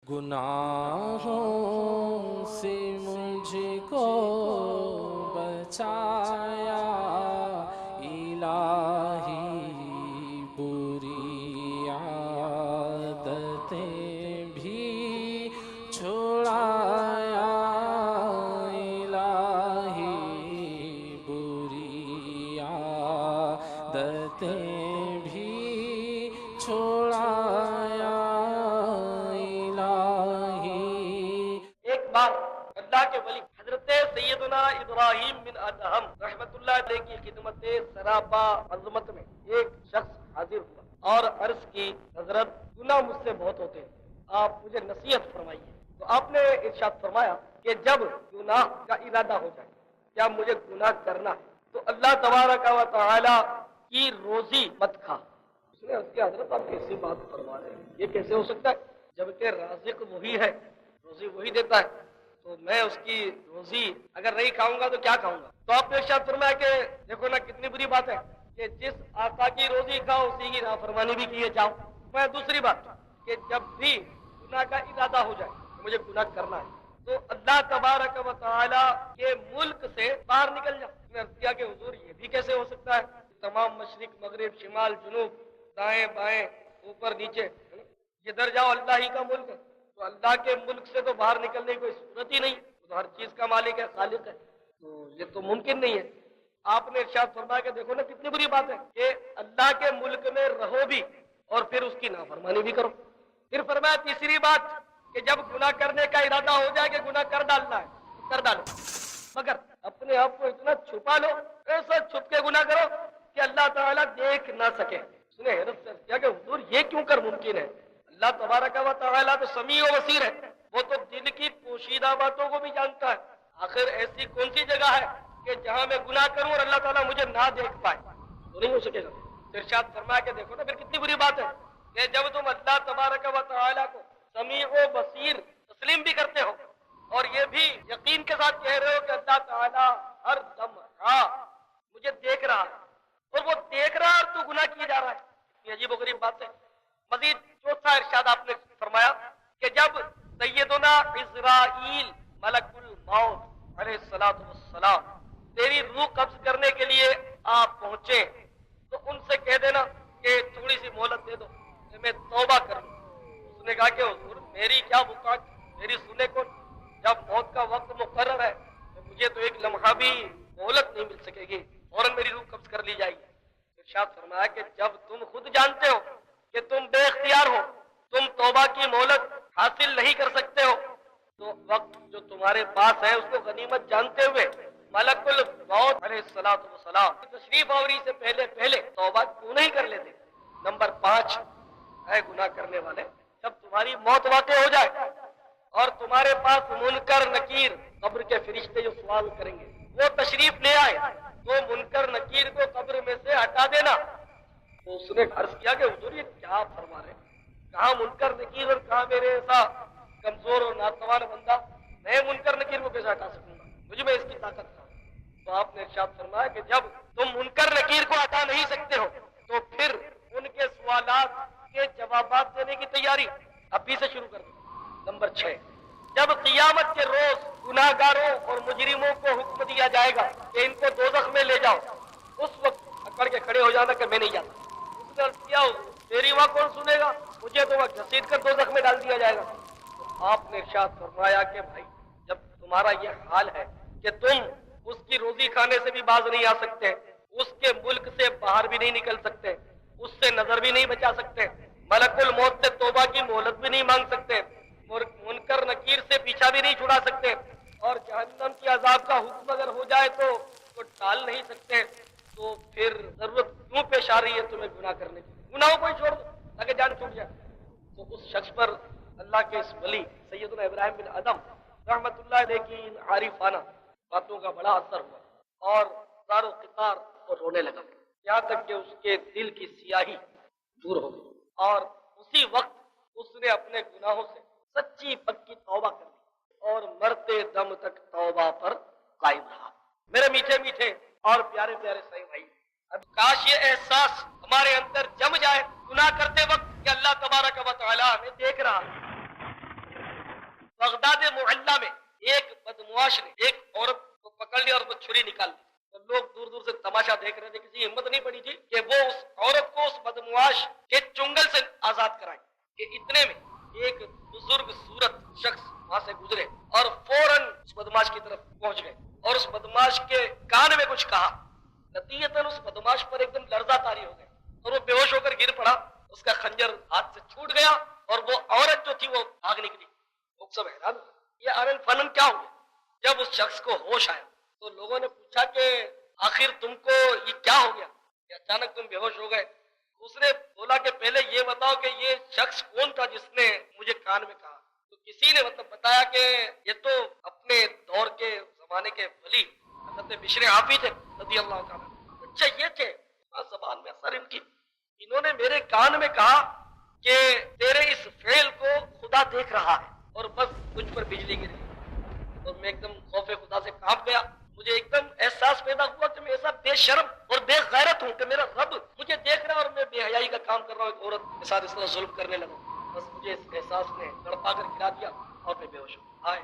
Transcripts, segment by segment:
گناہوں سے مجھ کو بچایا الہی، بری عادتیں بھی چھڑایا الہی، بری عادتیں بھی چھڑایا الہی۔ ایک بار اللہ کے ولی حضرت سیدنا ابراہیم بن ادہم رحمت اللہ علیہ کی خدمت سراپا عظمت میں ایک شخص حاضر ہوا اور عرض کی، حضرت گناہ مجھ سے بہت ہوتے ہیں، آپ مجھے نصیحت فرمائیے۔ تو آپ نے ارشاد فرمایا کہ جب گناہ کا ارادہ ہو جائے، کیا مجھے گناہ کرنا ہے، تو اللہ تبارک و تعالی کی روزی مت کھا۔ اس نے عرض کیا، حضرت آپ کیسی بات فرما رہے ہیں، یہ کیسے ہو سکتا ہے، جبکہ رازق وہی ہے، روزی وہی دیتا ہے، تو میں اس کی روزی اگر نہیں کھاؤں گا تو کیا کھاؤں گا؟ تو آپ نے ارشاد فرمایا کہ دیکھو نا کتنی بری بات ہے کہ جس آقا کی روزی کھاؤ اسی کی نافرمانی بھی کیے جاؤ۔ میں دوسری بات کہ جب بھی گناہ کا ارادہ ہو جائے کہ مجھے گناہ کرنا ہے تو اللہ تبارک و تعالی کے ملک سے باہر نکل جاؤ۔ میں عرض کیا کہ حضور یہ بھی کیسے ہو سکتا ہے، تمام مشرق مغرب شمال جنوب دائیں بائیں اوپر نیچے جدھر جاؤ اللہ ہی کا ملک ہے، تو اللہ کے ملک سے تو باہر نکلنے کی کوئی صورت ہی نہیں، تو ہر چیز کا مالک ہے، خالق ہے، تو یہ تو ممکن نہیں ہے۔ آپ نے ارشاد فرمایا کہ دیکھو نا کتنی بری بات ہے کہ اللہ کے ملک میں رہو بھی اور پھر اس کی نافرمانی بھی کرو۔ پھر فرمایا تیسری بات کہ جب گناہ کرنے کا ارادہ ہو جائے کہ گناہ کر ڈالنا ہے تو کر ڈالو، مگر اپنے آپ کو اتنا چھپا لو، ایسا چھپ کے گناہ کرو کہ اللہ تعالیٰ دیکھ نہ سکے۔ اس نے حیرت سے کیا کہ حضور یہ کیوں کر ممکن ہے؟ اللہ تبارک و تعالیٰ تو سمیع و بصیر ہے، وہ تو دل کی پوشیدہ باتوں کو بھی جانتا ہے۔ آخر ایسی کون سی جگہ ہے کہ جہاں میں گناہ کروں اور اللہ تعالیٰ مجھے نہ دیکھ پائے؟ تو نہیں ہو سکے گا۔ ارشاد فرمایا کہ دیکھو نا پھر کتنی بری بات ہے کہ جب تم اللہ تبارک و تعالیٰ کو سمیع و بصیر تسلیم بھی کرتے ہو اور یہ بھی یقین کے ساتھ کہہ رہے ہو کہ اللہ تعالیٰ ہر لمحہ مجھے دیکھ رہا ہے، اور وہ دیکھ رہا ہے اور تو گناہ کیے جا رہا ہے، یہ عجیب و غریب بات ہے۔ مزید چوتھا ارشاد آپ نے فرمایا کہ جب سیدنا عزرائیل ملک الموت علیہ السلام تیری روح قبض کرنے کے لیے آپ پہنچے تو ان سے کہہ دینا کہ تھوڑی سی مہلت دے دو کہ میں توبہ کر لوں۔ اس نے کہا کہ حضور میری کیا بکاٹ، میری سنے کون، جب موت کا وقت مقرر ہے تو مجھے تو ایک لمحہ بھی مہلت نہیں مل سکے گی، فوراً میری روح قبض کر لی جائے گی۔ ارشاد فرمایا کہ جب تم خود جانتے ہو کہ تم بے اختیار ہو، تم توبہ کی مہلت حاصل نہیں کر سکتے ہو، تو وقت جو تمہارے پاس ہے اس کو غنیمت جانتے ہوئے ملک الموت علیہ السلام تشریف آوری سے پہلے توبہ کیوں نہیں کر لیتے؟ نمبر 5 ہے گناہ کرنے والے، جب تمہاری موت واقع ہو جائے اور تمہارے پاس منکر نکیر قبر کے فرشتے جو سوال کریں گے وہ تشریف لے آئے تو منکر نکیر کو قبر میں سے ہٹا دینا۔ تو اس نے عرض کیا کہ حضور یہ کیا فرما رہے ہیں، کہاں منکر نکیر اور کہاں میرے ایسا کمزور اور ناتوان بندہ، میں منکر نکیر کو کیسے ہٹا سکوں گا، مجھ میں اس کی طاقت کہاں؟ تو آپ نے ارشاد فرمایا کہ جب تم منکر نکیر کو ہٹا نہیں سکتے ہو تو پھر ان کے سوالات کے جوابات دینے کی تیاری ابھی سے شروع کر دو۔ نمبر 6 جب قیامت کے روز گناہ گاروں اور مجرموں کو حکم دیا جائے گا کہ ان کو دوزخ میں لے جاؤ، اس وقت اکڑ کے کھڑے ہو جانا کہ میں نہیں جاتا۔ اس نے عرض کیا تیری وہاں کون سنے گا، مجھے تو وہاں گھسیٹ کر دوزخ میں ڈال دیا جائے گا۔ تو آپ نے ارشاد فرمایا کہ بھائی جب تمہارا یہ حال ہے کہ تم اس کی روزی کھانے سے بھی باز نہیں آ سکتے، اس کے ملک سے باہر بھی نہیں نکل سکتے، اس سے نظر بھی نہیں بچا سکتے، ملک الموت سے توبہ کی مہلت بھی نہیں مانگ سکتے، منکر نکیر سے پیچھا بھی نہیں چھڑا سکتے، اور جہنم کی عذاب کا حکم اگر ہو جائے تو اس کو ٹال نہیں سکتے، تو پھر ضرورت کیوں پیش آ رہی ہے تمہیں گناہ کرنے کی؟ گناہوں کو ہی چھوڑ دو تاکہ جان چھوٹ جائے۔ تو اس شخص پر اللہ کے اس ولی سیدنا ابراہیم بن ادم رحمت اللہ علیہ کی عارفانہ باتوں کا بڑا اثر ہوا اور زار و قطار اور رونے لگا، یہاں تک کہ اس کے دل کی سیاہی دور ہو گئی، اور اسی وقت اس نے اپنے گناہوں سے سچی پکی توبہ کر لی اور مرتے دم تک توبہ پر قائم رہا۔ میرے میٹھے میٹھے اور پیارے پیارے سائیں بھائی، اب کاش یہ احساس ہمارے اندر جم جائے گناہ کرتے وقت کہ اللہ تبارک و تعالیٰ ہمیں دیکھ رہا ہے، بغداد معلیٰ میں ایک بدمعاش نے ایک عورت کو پکڑ لیا اور وہ چھری نکال لی، تو لوگ دور دور سے تماشا دیکھ رہے تھے، کسی ہمت نہیں پڑی تھی کہ وہ اس عورت کو اس بدمعاش کے چنگل سے آزاد کرائے کہ اتنے میں ایک بزرگ صورت شخص وہاں سے گزرے اور فوراً اس بدمعاش کی طرف پہنچ گئے اور اس بدمعاش کے کان میں کچھ کہا، نتیجتاً اس بدمعاش پر ایک دم لرزہ طاری ہو گیا اور وہ بے ہوش ہو کر گر پڑا، اس کا خنجر ہاتھ سے چھوٹ گیا اور وہ عورت جو تھی وہ بھاگ نکلی۔ لوگ سب حیران ہوئے، یہ آنن فنن کیا ہو گیا؟ جب اس شخص کو ہوش آیا تو لوگوں نے پوچھا کہ آخر تم کو یہ کیا ہو گیا کہ اچانک تم بے ہوش ہو گئے؟ اس نے بولا کہ پہلے یہ بتاؤ کہ یہ شخص کون تھا جس نے مجھے کان میں کہا؟ تو کسی نے بتایا کہ یہ تو اپنے دور کے زمانے کے ولی حضرت بشر حافی تھے رضی اللہ تعالیٰ۔ اچھا یہ تھے؟ زبان میں اثر ان کی، انہوں نے میرے کان میں کہا کہ تیرے اس فعل کو خدا دیکھ رہا ہے اور بس مجھ پر بجلی گری اور میں ایک دم خوف خدا سے کانپ گیا۔ مجھے ایک دم احساس پیدا ہوا کہ میں ایسا بے شرم اور بے غیرت ہوں کہ میرا رب مجھے دیکھ رہا ہے اور میں بے حیائی کا کام کر رہا ہوں، ایک عورت کے ساتھ اس طرح ظلم کرنے لگا۔ بس مجھے اس احساس نے تڑپا کر گرا دیا اور میں بے ہوش ہوں۔ ہائے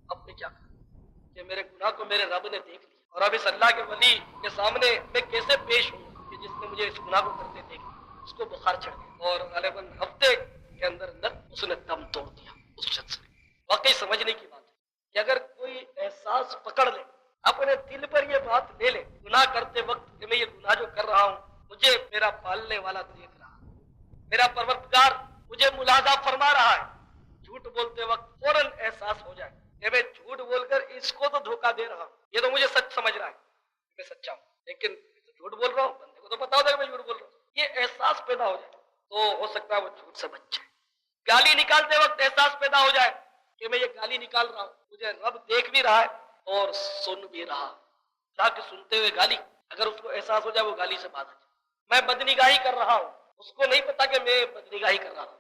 اب میں کیا کروں کہ میرے گناہ کو میرے رب نے دیکھ لیا، اور اب اس اللہ کے ولی کے سامنے میں کیسے پیش ہوں کہ جس نے مجھے اس گناہ کو کرتے دیکھ لیا۔ اس کو بخار چڑھ گیا اور غالباً ہفتے کے اندر اس نے دم توڑ دیا اس شخص نے۔ واقعی سمجھنے کی بات ہے کہ اگر کوئی احساس پکڑ لے، اپنے دل پر یہ بات لے لے گناہ کرتے وقت کہ میں یہ گناہ جو کر رہا ہوں مجھے میرا پالنے والا دیکھ رہا ہے، میرا پروردگار مجھے ملاحظہ فرما رہا ہے، جھوٹ بولتے وقت فوراً احساس ہو جائے کہ میں جھوٹ بول کر اس کو تو دھوکہ دے رہا ہوں، یہ تو مجھے سچ سمجھ رہا ہے میں سچا ہوں، لیکن جھوٹ بول رہا ہوں، بندے کو تو پتا ہوتا ہے کہ میں جھوٹ بول رہا ہوں۔ یہ احساس پیدا ہو جائے تو ہو سکتا ہے وہ جھوٹ سے بچ جائے۔ گالی نکالتے وقت احساس پیدا ہو جائے کہ میں یہ گالی نکال رہا ہوں، مجھے رب دیکھ بھی رہا ہے اور سن بھی رہا، تاکہ سنتے ہوئے گالی اگر اس کو احساس ہو جائے وہ گالی سے باز آ جائے۔ میں بدنگاہی کر رہا ہوں، اس کو نہیں پتا کہ میں بدنگاہی کر رہا ہوں،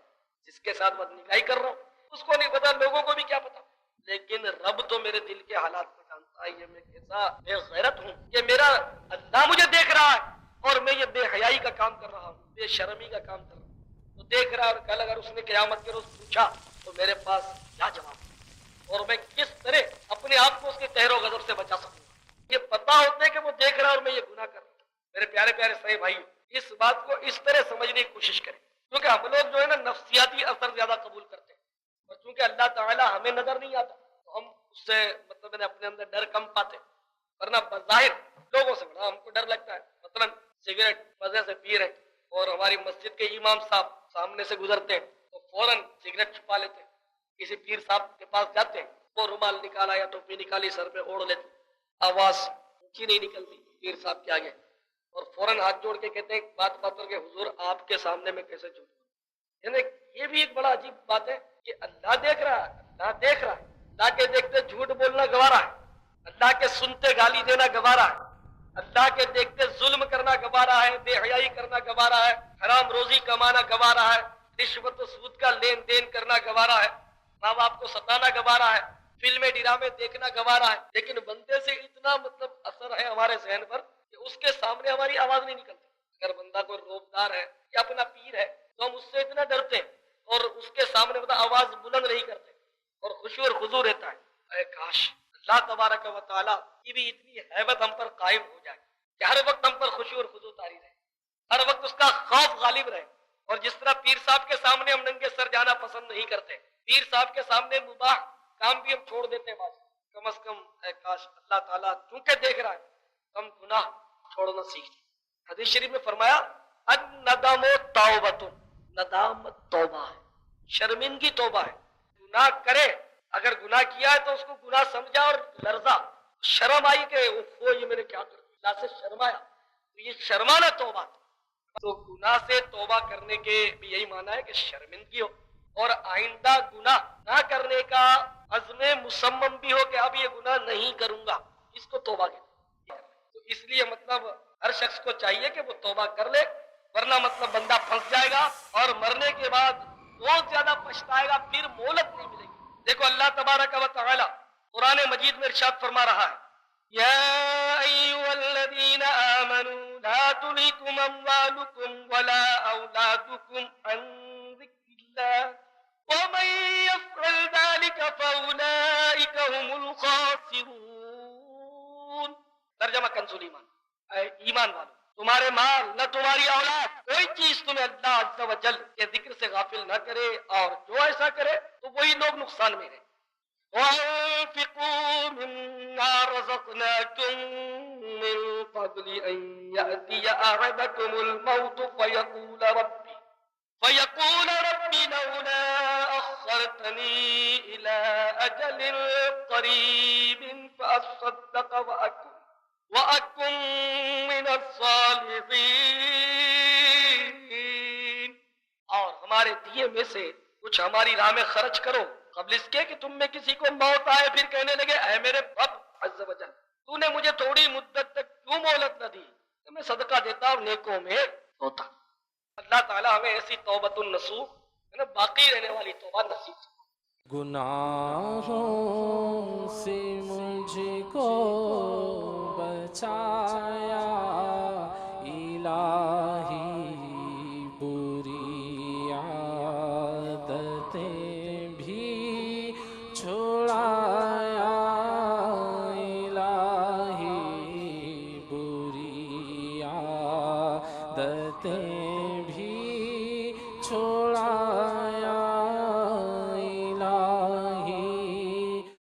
جس کے ساتھ بدنگاہی کر رہا ہوں اس کو نہیں پتا، لوگوں کو بھی کیا پتا، لیکن رب تو میرے دل کے حالات کو جانتا ہے۔ یہ میں کیسا بے غیرت ہوں، یہ میرا اللہ مجھے دیکھ رہا ہے اور میں یہ بے حیائی کا کام کر رہا ہوں، بے شرمی کا کام کر رہا ہوں، تو دیکھ رہا ہے۔ اور کل اگر اس نے قیامت کے روز پوچھا تو میرے پاس کیا جواب، اور میں کس طرح اپنے آپ کو اس کے قہر و غضب سے بچا سکوں گا؟ یہ پتا ہوتا ہے کہ وہ دیکھ رہا ہے اور میں یہ گناہ کر رہا ہوں۔ میرے پیارے پیارے صحیح بھائی، اس بات کو اس طرح سمجھنے کی کوشش کریں، کیونکہ ہم لوگ جو ہے نا نفسیاتی اثر زیادہ قبول کرتے ہیں، اور چونکہ اللہ تعالیٰ ہمیں نظر نہیں آتا تو ہم اس سے اپنے اندر ڈر کم پاتے، ورنہ بظاہر لوگوں سے بڑا ہم کو ڈر لگتا ہے۔ مثلا سگریٹ مزے سے پی رہے اور ہماری مسجد کے امام صاحب سامنے سے گزرتے ہیں تو فوراً سگریٹ چھپا لیتے، کسی پیر صاحب کے پاس جاتے وہ رومال نکالا یا ٹوپی نکالی سر پہ اوڑھ لیتے، آواز اونچی نہیں نکلتی پیر صاحب کے آگے، اور فوراً ہاتھ جوڑ کے کہتے ہیں بات بات کر کے حضور آپ کے سامنے میں کیسے جھوٹ بولوں۔ یعنی یہ بھی ایک بڑا عجیب بات ہے کہ اللہ دیکھ رہا ہے، اللہ دیکھ رہا ہے، اللہ کے دیکھتے جھوٹ بولنا گوارا ہے، اللہ کے سنتے گالی دینا گوارا ہے، اللہ کے دیکھتے ظلم کرنا گوارا ہے، بے حیائی کرنا گوارا ہے، حرام روزی کمانا گوارا ہے، رشوت و سود کا لین دین کرنا گوارا ہے، ماں باپ کو ستانا گوارا ہے، فلمیں ڈرامے دیکھنا گوارا ہے، لیکن بندے سے اتنا اثر ہے ہمارے ذہن پر کہ اس کے سامنے ہماری آواز نہیں نکلتی۔ اگر بندہ کوئی روبدار ہے یا اپنا پیر ہے تو ہم اس سے اتنا ڈرتے ہیں اور اس کے سامنے آواز بلند نہیں کرتے اور خشوع اور خضوع رہتا ہے۔ اے کاش اللہ تبارک و تعالیٰ کی بھی اتنی ہیبت ہم پر قائم ہو جائے کہ ہر وقت ہم پر خشوع اور خضوع طاری رہے، ہر وقت اس کا خوف غالب رہے، اور جس طرح پیر صاحب کے سامنے ہم ننگے سر جانا پسند نہیں کرتے، پیر صاحب کے سامنے مباح کام بھی ہم چھوڑ دیتے ہیں، بعض کم از کم اے کاش اللہ تعالیٰ چونکہ دیکھ رہا ہے ہم گناہ چھوڑنا سیکھ جائیں۔ حدیث شریف میں فرمایا الندم توبۃ، ندامت توبہ ہے، شرمندگی توبہ ہے۔ گناہ کرے، اگر گناہ کیا ہے تو اس کو گناہ سمجھا اور لرزا، شرم آئی کہ اوفو یہ میں نے کیا کر دیا، اللہ سے شرمایا، تو یہ شرمانا توبہ۔ تو گناہ سے توبہ کرنے کے بھی یہی معنی ہے کہ شرمندگی ہو اور آئندہ گناہ نہ کرنے کا عزم مصمم بھی ہو کہ اب یہ گناہ نہیں کروں گا، اس کو توبہ کہتے ہیں۔ تو اس لیے ہر شخص کو چاہیے کہ وہ توبہ کر لے، ورنہ بندہ پھنس جائے گا اور مرنے کے بعد بہت زیادہ پچھتائے گا، پھر مہلت نہیں ملے گی۔ دیکھو اللہ تبارک و تعالی قرآن مجید میں ارشاد فرما رہا ہے یا ایھا الذین آمنوا لا تلھکم اموالکم ولا اولادکم عن ذکر اللہ ومن یفعل ذلک فأولئك هم الخاسرون. ترجمہ کنز الایمان. اے ایمان والو، تمہارے مال نہ تمہاری اولاد کوئی چیز تمہیں اللہ عز و جل کے ذکر سے غافل نہ کرے، اور جو ایسا کرے تو وہی لوگ نقصان میں رہے. وَأَنفِقُوا مِمَّا رَزَقْنَاكُم مِّن قَبْلِ أَن يَأْتِيَ أَحَدَكُمُ الْمَوْتُ فيقول رب لولا أخرتني إلى أجل قريب فأصدق وأكن من الصالحين. اور ہمارے دیے میں سے کچھ ہماری راہ میں خرچ کرو قبل اس کے کہ تم میں کسی کو موت آئے پھر کہنے لگے اے میرے رب عز و جل، تو نے مجھے تھوڑی مدت تک کیوں مہلت نہ دی کہ میں صدقہ دیتا اور نیکوں میں ہوتا. اللہ تعالیٰ ہمیں ایسی توبۃ النصوح باقی رہنے والی توبہ نصیب. گناہوں سے مجھ کو بچایا الہی، بری عادتیں بھی چھڑایا الہی، بری عادتیں بھی چھوڑا